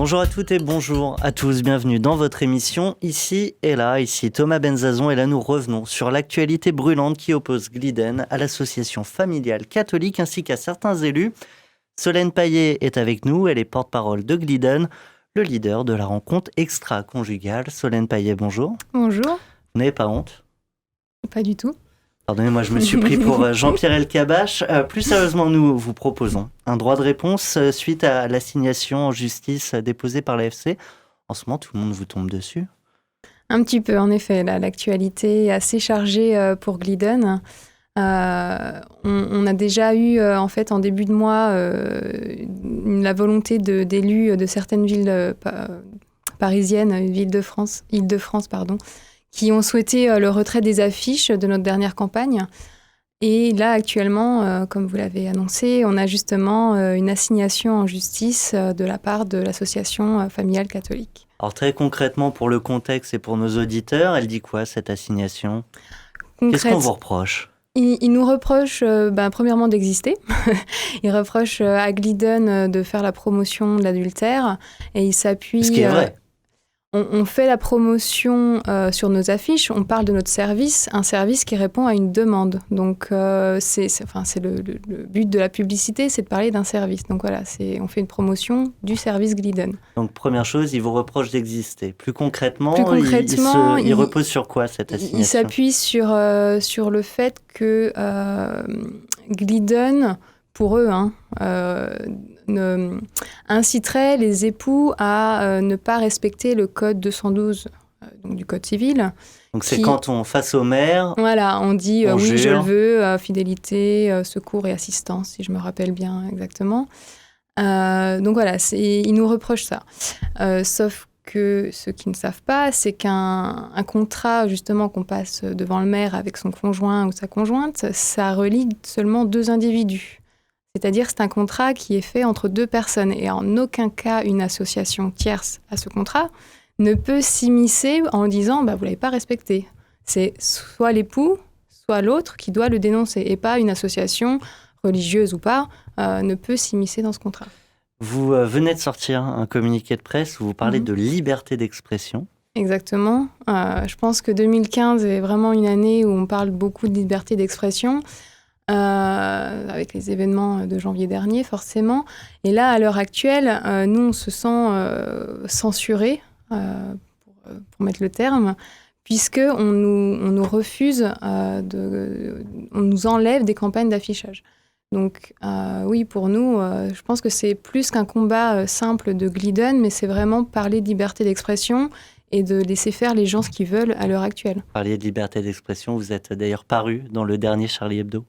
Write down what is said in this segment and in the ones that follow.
Bonjour à toutes et bonjour à tous, bienvenue dans votre émission Ici et là. Ici Thomas Benzazon et là nous revenons sur l'actualité brûlante qui oppose Gliden à l'association familiale catholique ainsi qu'à certains élus. Solène Paillet est avec nous, elle est porte-parole de Gliden, le leader de la rencontre extra-conjugale. Solène Paillet, bonjour. Bonjour. Vous n'avez pas honte? Pas du tout. Pardonnez-moi, je me suis pris pour Jean-Pierre Elkabbach. Plus sérieusement, nous vous proposons un droit de réponse suite à l'assignation en justice déposée par l'AFC. En ce moment, tout le monde vous tombe dessus. Un petit peu, en effet. Là, l'actualité est assez chargée pour Gliden. On a déjà eu, en fait, en début de mois, la volonté d'élus de certaines villes parisiennes, Île-de-France, qui ont souhaité le retrait des affiches de notre dernière campagne. Et là, actuellement, comme vous l'avez annoncé, on a justement une assignation en justice de la part de l'association familiale catholique. Alors très concrètement, pour le contexte et pour nos auditeurs, elle dit quoi cette assignation? Qu'est-ce qu'on vous reproche? Il nous reproche, premièrement, d'exister. Il reproche à Gliden de faire la promotion de l'adultère. Et il s'appuie... Ce qui est vrai. On fait la promotion sur nos affiches, on parle de notre service, un service qui répond à une demande. Donc, c'est le but de la publicité, c'est de parler d'un service. Donc voilà, on fait une promotion du service Gliden. Donc, première chose, il vous reproche d'exister. Plus concrètement, il repose sur quoi cette assignation? Il s'appuie sur le fait que Gliden, pour eux, inciterait les époux à ne pas respecter le code 212 donc du code civil. Donc c'est quand on face au maire. Voilà, on dit on oui, jure. Je le veux, fidélité, secours et assistance, si je me rappelle bien exactement. Donc voilà, ils nous reprochent ça. Sauf que ceux qui ne savent pas, c'est qu'un contrat justement qu'on passe devant le maire avec son conjoint ou sa conjointe, ça relie seulement deux individus. C'est-à-dire que c'est un contrat qui est fait entre deux personnes et en aucun cas une association tierce à ce contrat ne peut s'immiscer en disant vous ne l'avez pas respecté. C'est soit l'époux, soit l'autre qui doit le dénoncer et pas une association religieuse ou pas ne peut s'immiscer dans ce contrat. Vous venez de sortir un communiqué de presse où vous parlez de liberté d'expression. Exactement. Je pense que 2015 est vraiment une année où on parle beaucoup de liberté d'expression. Avec les événements de janvier dernier, forcément. Et là, à l'heure actuelle, nous, on se sent censurés, pour mettre le terme, puisqu'on nous refuse, on nous enlève des campagnes d'affichage. Donc, oui, pour nous, je pense que c'est plus qu'un combat simple de Gliden, mais c'est vraiment parler de liberté d'expression et de laisser faire les gens ce qu'ils veulent à l'heure actuelle. Parler de liberté d'expression, vous êtes d'ailleurs paru dans le dernier Charlie Hebdo.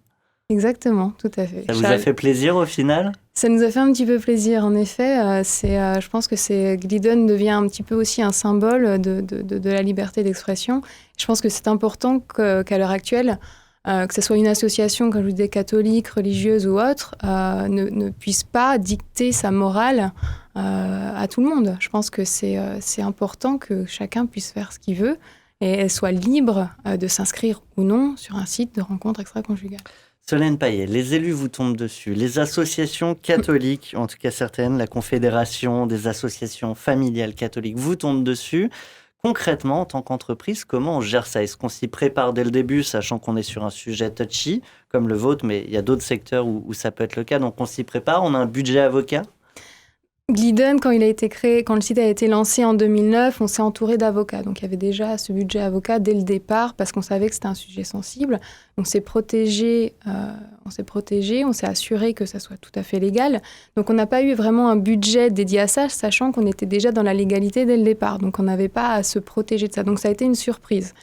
Exactement, tout à fait. Ça vous a fait plaisir au final? Ça nous a fait un petit peu plaisir, en effet. Je pense que Gliden devient un petit peu aussi un symbole de la liberté d'expression. Je pense que c'est important qu'à l'heure actuelle, que ce soit une association, comme je vous disais, catholique, religieuse ou autre, ne puisse pas dicter sa morale à tout le monde. Je pense que c'est important que chacun puisse faire ce qu'il veut et soit libre de s'inscrire ou non sur un site de rencontre extra-conjugale. Solène Paillet, les élus vous tombent dessus, les associations catholiques, en tout cas certaines, la Confédération des associations familiales catholiques vous tombent dessus. Concrètement, en tant qu'entreprise, comment on gère ça? Est-ce qu'on s'y prépare dès le début, sachant qu'on est sur un sujet touchy, comme le vôtre, mais il y a d'autres secteurs où ça peut être le cas, donc on s'y prépare, on a un budget avocat? Gliden, quand il a été créé, quand le site a été lancé en 2009, on s'est entouré d'avocats. Donc il y avait déjà ce budget avocat dès le départ parce qu'on savait que c'était un sujet sensible. On s'est protégé, on s'est assuré que ça soit tout à fait légal. Donc on n'a pas eu vraiment un budget dédié à ça, sachant qu'on était déjà dans la légalité dès le départ. Donc on n'avait pas à se protéger de ça. Donc ça a été une surprise.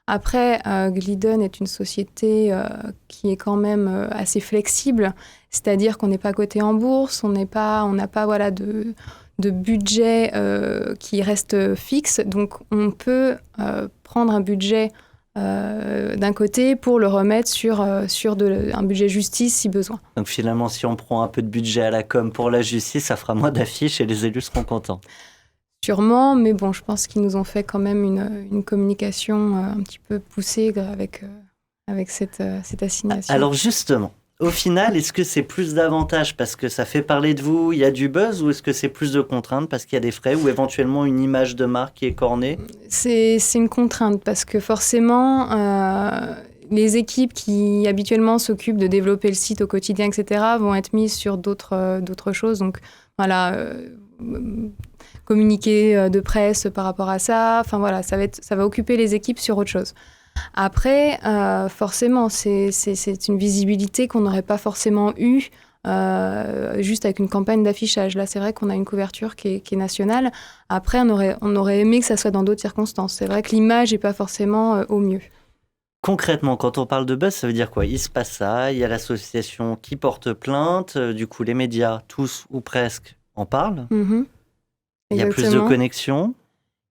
Après, Gliden est une société qui est quand même assez flexible, c'est-à-dire qu'on n'est pas coté en bourse, on n'a pas de budget qui reste fixe, donc on peut prendre un budget d'un côté pour le remettre sur un budget justice si besoin. Donc finalement, si on prend un peu de budget à la com pour la justice, ça fera moins d'affiches et les élus seront contents. Sûrement, mais bon, je pense qu'ils nous ont fait quand même une communication un petit peu poussée avec cette assignation. Alors justement, au final, est-ce que c'est plus d'avantages parce que ça fait parler de vous, il y a du buzz, ou est-ce que c'est plus de contraintes parce qu'il y a des frais ou éventuellement une image de marque qui est cornée? C'est une contrainte parce que forcément, les équipes qui habituellement s'occupent de développer le site au quotidien, etc., vont être mises sur d'autres choses. Donc voilà, communiqué de presse par rapport à ça. Enfin voilà, ça va occuper les équipes sur autre chose. Après, forcément, c'est une visibilité qu'on n'aurait pas forcément eue juste avec une campagne d'affichage. Là, c'est vrai qu'on a une couverture qui est nationale. Après, on aurait aimé que ça soit dans d'autres circonstances. C'est vrai que l'image n'est pas forcément au mieux. Concrètement, quand on parle de buzz, ça veut dire quoi? Il se passe ça, il y a l'association qui porte plainte, du coup les médias, tous ou presque, en parlent. Il y a plus de connexions.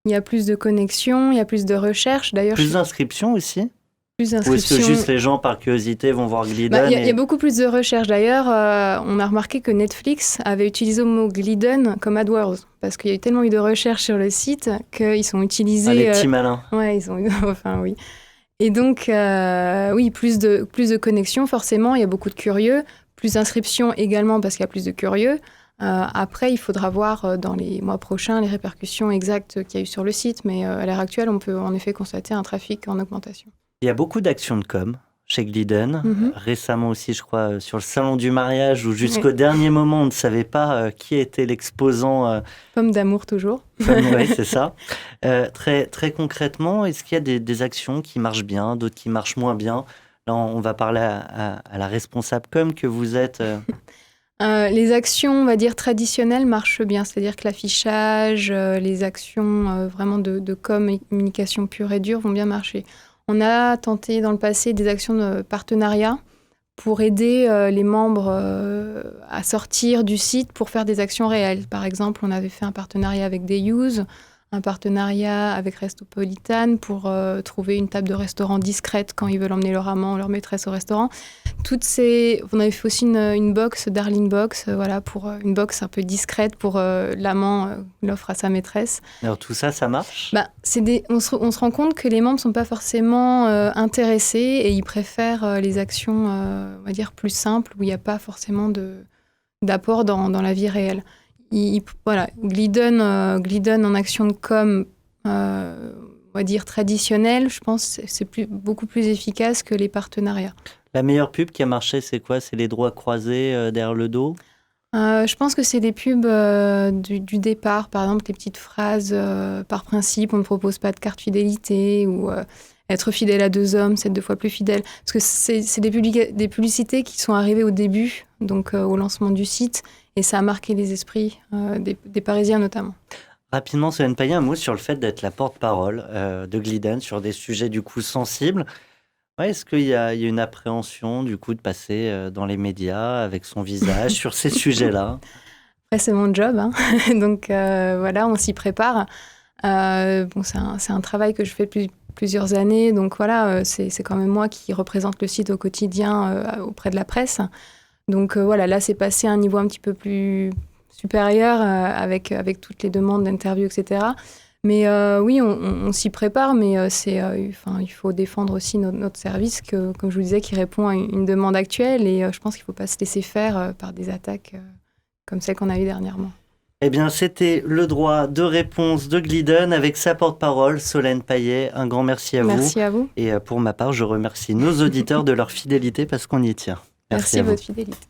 Il y a plus de connexions, il y a plus de recherches. D'ailleurs, plus d'inscriptions aussi? Plus d'inscriptions. Ou est-ce que juste les gens, par curiosité, vont voir Glidden? Il y a beaucoup plus de recherches. D'ailleurs, on a remarqué que Netflix avait utilisé le mot Glidden comme AdWords, parce qu'il y a eu tellement eu de recherches sur le site qu'ils sont utilisés... les petits malins. Ouais, ils ont... enfin, oui. Et donc, oui, plus de connexions, forcément. Il y a beaucoup de curieux. Plus d'inscriptions également, parce qu'il y a plus de curieux. Après, il faudra voir dans les mois prochains les répercussions exactes qu'il y a eu sur le site. Mais à l'heure actuelle, on peut en effet constater un trafic en augmentation. Il y a beaucoup d'actions de com chez Glidden. Récemment aussi, je crois, sur le salon du mariage, où jusqu'au dernier moment, on ne savait pas qui était l'exposant. Pomme d'amour toujours. Oui, c'est ça. Très, très concrètement, est-ce qu'il y a des actions qui marchent bien, d'autres qui marchent moins bien? Là, on va parler à la responsable com que vous êtes. Les actions, on va dire, traditionnelles marchent bien. C'est-à-dire que l'affichage, les actions vraiment de com et communication pure et dure vont bien marcher. On a tenté dans le passé des actions de partenariat pour aider les membres à sortir du site pour faire des actions réelles. Par exemple, on avait fait un partenariat avec Dayuse, un partenariat avec Restopolitan pour trouver une table de restaurant discrète quand ils veulent emmener leur amant ou leur maîtresse au restaurant. On avait fait aussi une box, Darling Box, voilà, pour une box un peu discrète pour l'amant l'offre à sa maîtresse. Alors tout ça, ça marche? On se rend compte que les membres ne sont pas forcément intéressés et ils préfèrent les actions, on va dire, plus simples où il n'y a pas forcément d'apport dans la vie réelle. Voilà, Glidden en action de com, on va dire traditionnelle, je pense que c'est beaucoup plus efficace que les partenariats. La meilleure pub qui a marché, c'est quoi? C'est les droits croisés derrière le dos? Je pense que c'est des pubs du départ, par exemple les petites phrases par principe, on ne propose pas de carte fidélité ou être fidèle à 2 hommes, c'est 2 fois plus fidèle. Parce que c'est des publicités qui sont arrivées au début, donc au lancement du site, et ça a marqué les esprits des Parisiens notamment. Rapidement, Solène Payen, un mot sur le fait d'être la porte-parole de Glidden sur des sujets du coup sensibles. Ouais, est-ce qu'il y a une appréhension du coup de passer dans les médias avec son visage sur ces sujets-là? Après, c'est mon job, hein. Donc voilà, on s'y prépare. C'est un travail que je fais depuis plusieurs années, donc voilà, c'est quand même moi qui représente le site au quotidien auprès de la presse. Donc voilà, là, c'est passé à un niveau un petit peu plus supérieur avec toutes les demandes d'interviews, etc. Mais oui, on s'y prépare, mais il faut défendre aussi notre service, comme je vous disais, qui répond à une demande actuelle. Et je pense qu'il ne faut pas se laisser faire par des attaques comme celle qu'on a eues dernièrement. Eh bien, c'était le droit de réponse de Glidden avec sa porte-parole, Solène Payen. Un grand merci à vous. Merci à vous. Et pour ma part, je remercie nos auditeurs de leur fidélité parce qu'on y tient. Merci à votre fidélité.